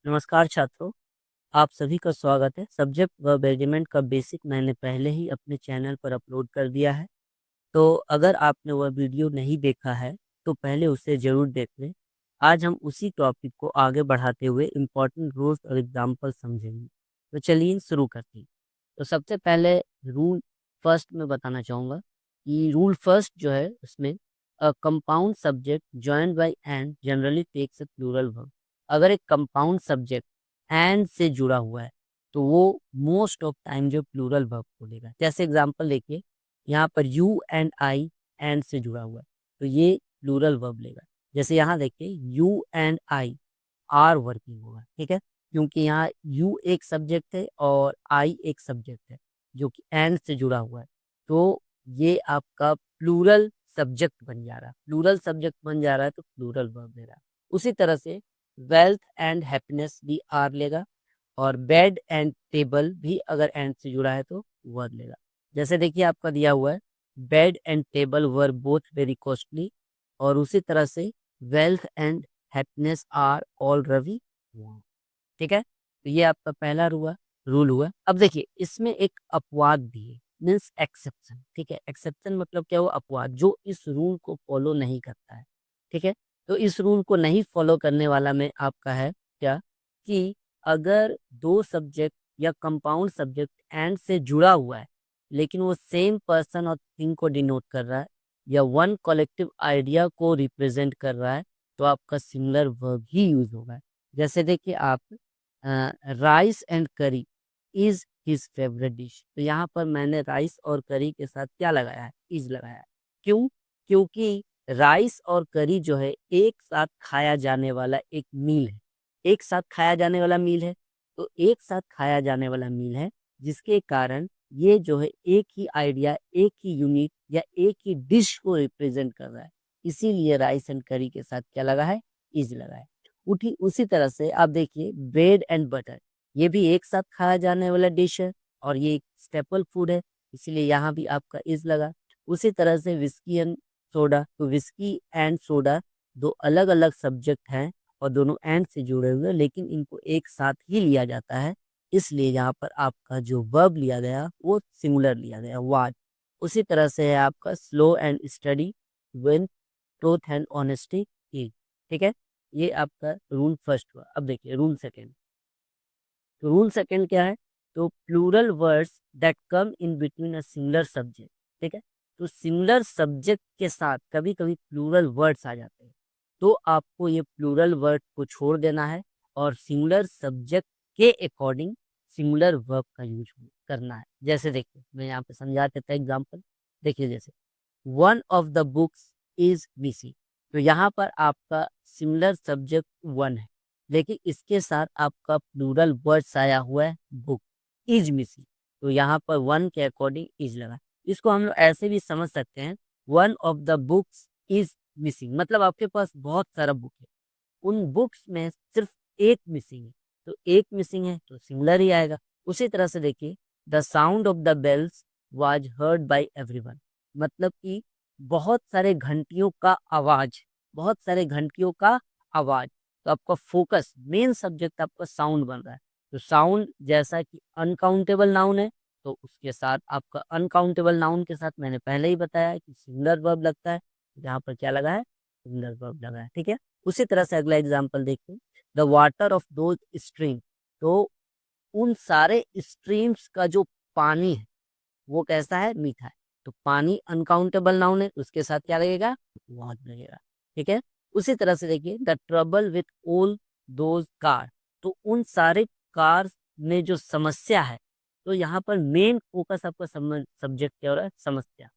नमस्कार छात्रों, आप सभी का स्वागत है। सब्जेक्ट वर्ब एग्रीमेंट का बेसिक मैंने पहले ही अपने चैनल पर अपलोड कर दिया है। तो अगर आपने वह वीडियो नहीं देखा है तो पहले उसे ज़रूर देख लें। आज हम उसी टॉपिक को आगे बढ़ाते हुए इम्पोर्टेंट रूल्स और एग्जाम्पल समझेंगे। तो चलिए शुरू करते हैं। तो सबसे पहले रूल फर्स्ट में बताना चाहूँगा कि रूल फर्स्ट जो है उसमें compound subject joined by and generally takes a plural verb. अगर एक कंपाउंड सब्जेक्ट एंड से जुड़ा हुआ है तो वो मोस्ट ऑफ टाइम जो प्लूरल वर्ब बोलेगा। जैसे एग्जांपल देखिए, यहाँ पर यू एंड आई एंड से जुड़ा हुआ है तो ये प्लूरल वर्ब लेगा। जैसे यहाँ देखिए you and I R working होगा, ठीक है, क्योंकि यहाँ यू एक सब्जेक्ट है और आई एक सब्जेक्ट है जो कि एंड से जुड़ा हुआ है। तो ये आपका प्लूरल सब्जेक्ट बन जा रहा है। प्लूरल सब्जेक्ट बन जा रहा है तो प्लूरल वर्ब ले रहा है। उसी तरह से वेल्थ एंड हैप्पीनेस भी आर लेगा और बेड एंड टेबल भी अगर एंड से जुड़ा है तो वर्ब लेगा। जैसे देखिए आपका दिया हुआ है bed and table were both very costly, और उसी तरह से wealth and happiness are all रवि वाह। ठीक है, तो ये आपका पहला रूल हुआ। अब देखिए इसमें एक अपवाद भी है, मीन्स एक्सेप्शन। ठीक है, एक्सेप्शन मतलब क्या हुआ, अपवाद, जो इस रूल को फॉलो नहीं करता है। ठीक है, तो इस रूल को नहीं फॉलो करने वाला में आपका है क्या, कि अगर दो सब्जेक्ट या कंपाउंड सब्जेक्ट एंड से जुड़ा हुआ है लेकिन वो सेम पर्सन और थिंग को डिनोट कर रहा है या वन कलेक्टिव आइडिया को रिप्रेजेंट कर रहा है तो आपका सिमिलर वर्ब ही यूज होगा। जैसे देखिए आप राइस एंड करी इज हिज फेवरेट डिश, तो यहाँ पर मैंने राइस और करी के साथ क्या लगाया है, इज लगाया है। क्यों? क्योंकि राइस और करी जो है एक साथ खाया जाने वाला एक मील है। एक साथ खाया जाने वाला मील है, तो एक साथ खाया जाने वाला मील है जिसके कारण ये जो है एक ही आइडिया, एक ही यूनिट या एक ही डिश को रिप्रेजेंट कर रहा है। इसीलिए राइस एंड करी के साथ क्या लगा है, इज लगा है। उठी उसी तरह से आप देखिए ब्रेड एंड बटर, ये भी एक साथ खाया जाने वाला डिश है और ये एक स्टेपल फूड है, इसीलिए यहाँ भी आपका इज लगा। उसी तरह से विस्की एंड सोडा, तो विस्की एंड सोडा दो अलग अलग सब्जेक्ट हैं और दोनों एंड से जुड़े हुए हैं, लेकिन इनको एक साथ ही लिया जाता है, इसलिए यहाँ पर आपका जो वर्ब लिया गया वो सिंगुलर लिया गया, वाज। उसी तरह से है आपका slow and steady when truth and honesty is. ठीक है, ये आपका रूल फर्स्ट हुआ। अब देखिए रूल सेकेंड। तो रूल सेकेंड क्या है, तो plural words that come in between a singular subject. ठीक है, तो सिंगुलर सब्जेक्ट के साथ कभी कभी प्लूरल वर्ड्स आ जाते हैं, तो आपको ये प्लूरल वर्ड को छोड़ देना है और सिंगुलर सब्जेक्ट के अकॉर्डिंग सिंगुलर वर्ब का यूज करना है। जैसे देखिए मैं यहाँ पे समझा देता हूँ एग्जाम्पल। देखिए जैसे one of the books is missing, तो यहाँ पर आपका सिमिलर सब्जेक्ट वन है लेकिन इसके साथ आपका प्लूरल वर्ड्स आया हुआ है बुक, इज मिसिंग, तो यहाँ पर वन के अकॉर्डिंग इज लगा। इसको हम लोग ऐसे भी समझ सकते हैं, one of the books is missing मतलब आपके पास बहुत सारा बुक है, उन बुक्स में सिर्फ एक मिसिंग है, तो एक मिसिंग है तो सिंगुलर ही आएगा। उसी तरह से देखिए the sound of the bells was heard by everyone, मतलब कि बहुत सारे घंटियों का आवाज, बहुत सारे घंटियों का आवाज। तो आपका फोकस मेन सब्जेक्ट आपका साउंड बन रहा है, तो साउंड जैसा कि अनकाउंटेबल नाउन है तो उसके साथ आपका अनकाउंटेबल नाउन के साथ मैंने पहले ही बताया है कि सिंगुलर वर्ब लगता है, यहाँ पर क्या लगा है, सिंगुलर वर्ब लगा है। ठीक है, उसी तरह से अगला एग्जाम्पल देखते हैं, द वाटर ऑफ दो स्ट्रीम, तो उन सारे स्ट्रीम्स का जो पानी है वो कैसा है, मीठा है, तो पानी अनकाउंटेबल नाउन है, उसके साथ क्या लगेगा, वाज लगेगा। ठीक है, उसी तरह से देखिए the trouble with all those car, तो उन सारे कार में जो समस्या है, तो यहाँ पर मेन फोकस आपका सब्जेक्ट क्या हो रहा है, समस्या,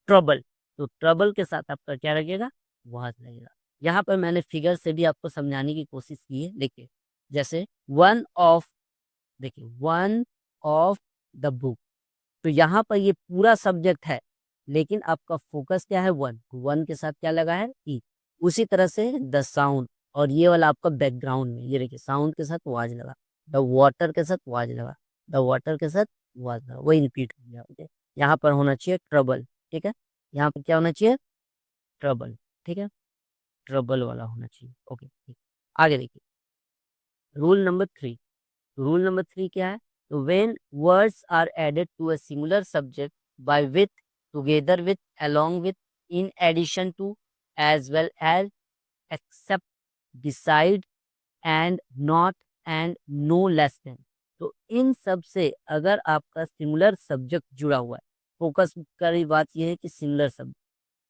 ट्रबल, तो ट्रबल के साथ आपका क्या लगेगा, वाज लगेगा। यहाँ पर मैंने फिगर से भी आपको समझाने की कोशिश की है। देखिए जैसे वन ऑफ, देखिए वन ऑफ द बुक, तो यहाँ पर ये पूरा सब्जेक्ट है लेकिन आपका फोकस क्या है, वन, वन के साथ क्या लगा है, ई। उसी तरह से द साउंड, और ये वाला आपका बैकग्राउंड में, ये देखिए साउंड के साथ वाज लगा, द वाटर के साथ वाज लगा, द वाटर के साथ वाज लगा, वही रिपीट हो गया। ओके, यहाँ पर होना चाहिए ट्रबल। ठीक है, यहाँ पर क्या होना चाहिए, ट्रबल। ठीक है, ट्रबल वाला होना चाहिए। ओके ठीक, आगे देखिए रूल नंबर 3 क्या है? तो when words are added to a singular subject by with, together with, along with, in addition to, as well as, except, besides and, not and, no less than. तो इन सब से अगर आपका सिंगुलर सब्जेक्ट जुड़ा हुआ है, फोकस की बात यह है कि सिंगुलर सब्जेक्ट,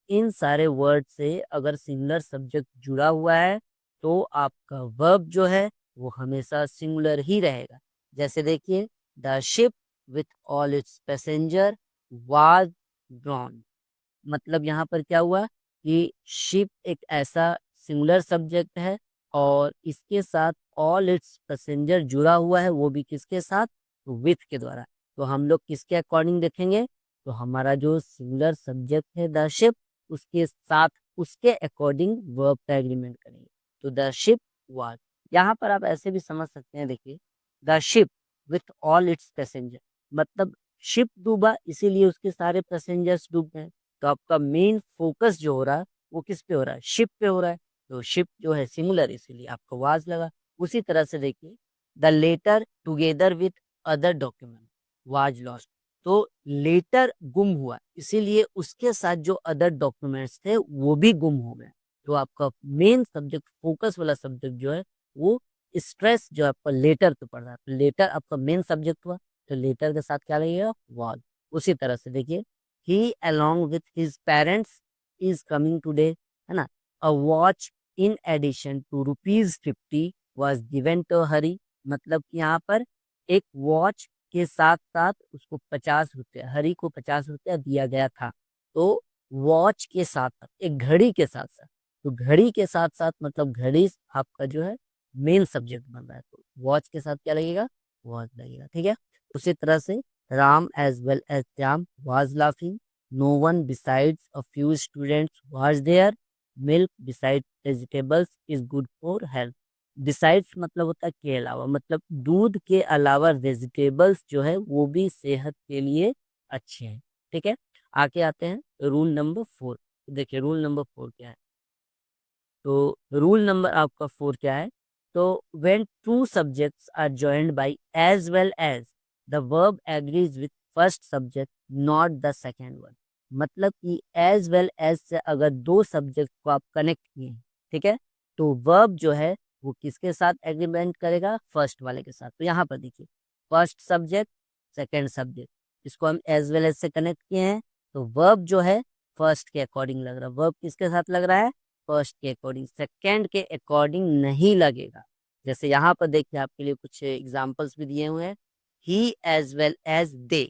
इन सारे वर्ड से अगर सिंगुलर सब्जेक्ट जुड़ा हुआ है तो आपका वर्ब जो है वो हमेशा सिंगुलर ही रहेगा। जैसे देखिए, the ship with all it's passenger was drawn. मतलब यहाँ पर क्या हुआ कि शिप एक ऐसा सिंगुलर सब्जेक्ट है और इसके साथ ऑल इट्स पैसेंजर जुड़ा हुआ है, वो भी किसके साथ? विथ के द्वारा। तो हम लोग किसके अकॉर्डिंग देखेंगे? तो हमारा जो सिंगुलर सब्जेक्ट है द शिप, उसके साथ उसके अकॉर्डिंग वर्ब का एग्रीमेंट करेंगे। तो द शिप वाज, यहाँ पर आप ऐसे भी समझ सकते हैं, देखिए, the ship with all it's passenger, मतलब शिप डूबा इसीलिए उसके सारे पैसेंजर्स डूब गए। तो आपका मेन फोकस जो हो रहा है वो किस पे हो रहा है? शिप पे हो रहा है। तो शिप जो है सिंगुलर, इसीलिए आपको वाज लगा। उसी तरह से देखिए, the letter together with other document was lost. तो लेटर गुम हुआ इसीलिए उसके साथ जो अदर डॉक्यूमेंट्स थे वो भी गुम हो गए। तो आपका मेन सब्जेक्ट, फोकस वाला सब्जेक्ट जो है वो स्ट्रेस जो आपका लेटर पे पड़ रहा है, तो लेटर आपका मेन सब्जेक्ट हुआ, तो लेटर के साथ क्या लगेगा? वाज। उसी तरह से देखिए, ही along with his parents is coming today, है ना? A watch in addition to ₹50 was given to हरी। मतलब कि यहाँ पर एक वॉच के साथ साथ उसको 50 रुपया, हरी को 50 रुपया दिया गया था। तो वॉच के साथ साथ एक घड़ी के साथ साथ, तो घड़ी के साथ साथ मतलब घड़ी आपका जो है मेन सब्जेक्ट बन रहा है, तो वॉच के साथ क्या लगेगा? वॉच लगेगा, ठीक है। उसी तरह से Ram as well as Shyam was laughing, no one besides a few students was there, milk beside vegetables is good for health. Besides मतलब होता है के अलावा, मतलब दूध के अलावा वेजिटेबल्स जो है वो भी सेहत के लिए अच्छे हैं, ठीक है। आगे आते हैं रूल नंबर 4। देखिए रूल नंबर 4 क्या है? तो रूल नंबर आपका 4 क्या है? तो when two subjects are joined by as well as, the verb agrees with first subject not the second one. मतलब कि एज वेल एज से अगर दो सब्जेक्ट को आप कनेक्ट किए हैं, ठीक है, तो वर्ब जो है वो किसके साथ एग्रीमेंट करेगा? फर्स्ट वाले के साथ। तो यहाँ पर देखिए, फर्स्ट सब्जेक्ट, सेकेंड सब्जेक्ट, इसको हम एज वेल एज से कनेक्ट किए हैं, तो वर्ब जो है फर्स्ट के अकॉर्डिंग लग रहा है। वर्ब किसके साथ लग रहा है? फर्स्ट के अकॉर्डिंग, सेकंड के अकॉर्डिंग नहीं लगेगा। जैसे यहाँ पर देखिए, आपके लिए कुछ एग्जांपल्स भी दिए हुए हैं, ही एज वेल एज दे।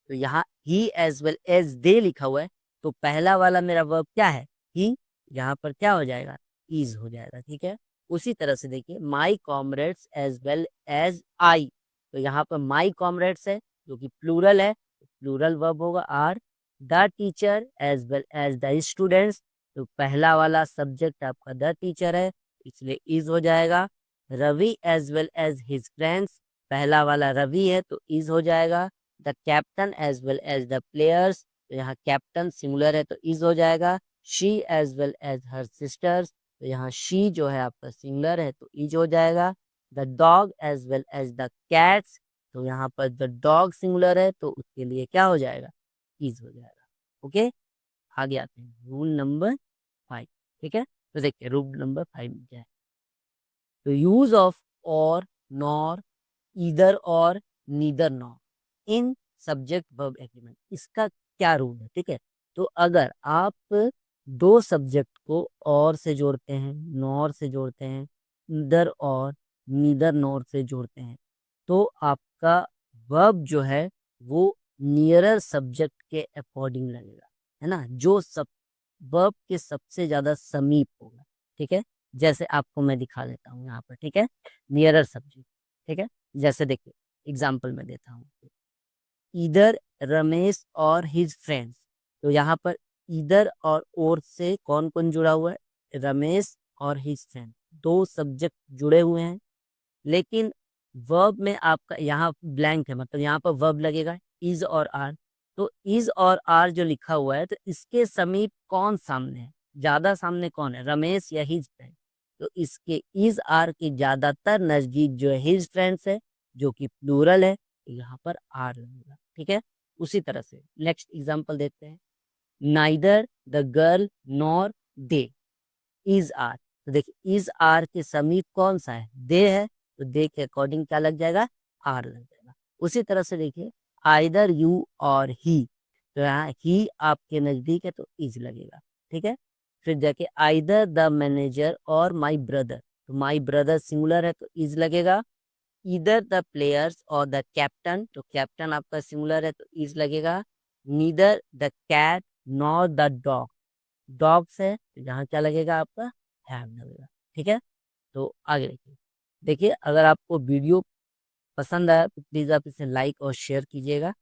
तो यहाँ ही एज वेल एज दे लिखा हुआ है, तो पहला वाला मेरा वर्ब क्या है? ही। यहाँ पर क्या हो जाएगा? इज हो जाएगा, ठीक है। उसी तरह से देखिए, my comrades as well as I. तो यहाँ पर माई कॉमरेड्स है जो कि प्लूरल है, प्लूरल वर्ब होगा are. The teacher as well as the students, तो पहला वाला सब्जेक्ट आपका द टीचर है, इसलिए इज हो जाएगा। Ravi as well as his friends, पहला वाला रवि है तो इज हो जाएगा। The captain as well as the players, तो यहाँ कैप्टन सिंगुलर है तो इज हो जाएगा। She as well as her sisters, तो यहाँ शी जो है आपका सिंगुलर है तो इज हो जाएगा। The dog as well as the cats, तो यहाँ पर द डॉग सिंगुलर है तो उसके लिए क्या हो जाएगा? इज हो जाएगा, ओके। आगे आते हैं रूल नंबर 5, ठीक है। तो देखिए रूल नंबर 5 में क्या है? तो यूज ऑफ और, नॉर, ईदर और, नीदर नॉर इन सब्जेक्ट वर्ब एग्रीमेंट, इसका क्या रूल है? ठीक है, तो अगर आप दो सब्जेक्ट को और से जोड़ते हैं, नॉर से जोड़ते हैं, ईदर और नीदर नॉर से जोड़ते हैं, तो आपका वर्ब जो है वो नियरर सब्जेक्ट के अकॉर्डिंग लगेगा, है ना, जो सब वर्ब के सबसे ज्यादा समीप होगा, ठीक है। जैसे आपको मैं दिखा देता हूँ यहाँ पर, ठीक है, नियरर सब्जेक्ट, ठीक है। जैसे देखिए, एग्जाम्पल में देता हूँ, इधर रमेश और हिज फ्रेंड्स। तो यहाँ पर इधर और से कौन कौन जुड़ा हुआ है? रमेश और हिज फ्रेंड, दो सब्जेक्ट जुड़े हुए हैं, लेकिन वर्ब में आपका यहाँ ब्लैंक है, मतलब यहाँ पर वर्ब लगेगा इज और आर। तो इज और आर जो लिखा हुआ है, तो इसके समीप कौन सामने है? ज्यादा सामने कौन है, रमेश या हिज फ्रेंड? तो इसके इज आर के ज्यादातर नजदीक जो है हिज फ्रेंड्स है, जो कि प्लूरल है, तो यहाँ पर आर लगेगा। ठीक है, उसी तरह से नेक्स्ट एग्जांपल देते हैं। Neither the girl nor they is are. तो देखिए इज आर के समीप कौन सा है, दे है, तो दे के अकॉर्डिंग क्या लग जाएगा, आर लग जाएगा। उसी तरह से देखिए आइदर यू और ही, तो यहाँ ही आपके नजदीक है तो इज लगेगा। ठीक है, फिर देखिए आइदर द मैनेजर और माई ब्रदर, तो माई ब्रदर सिंगुलर है तो इज लगेगा। इधर द प्लेयर्स और द कैप्टन, तो कैप्टन आपका सिंगुलर है तो इज लगेगा। Neither the cat nor the dog, dogs है तो यहाँ क्या लगेगा आपका, हैव लगेगा। ठीक है, तो आगे देखिए। देखिए अगर आपको वीडियो पसंद आया तो प्लीज़ आप इसे लाइक और शेयर कीजिएगा।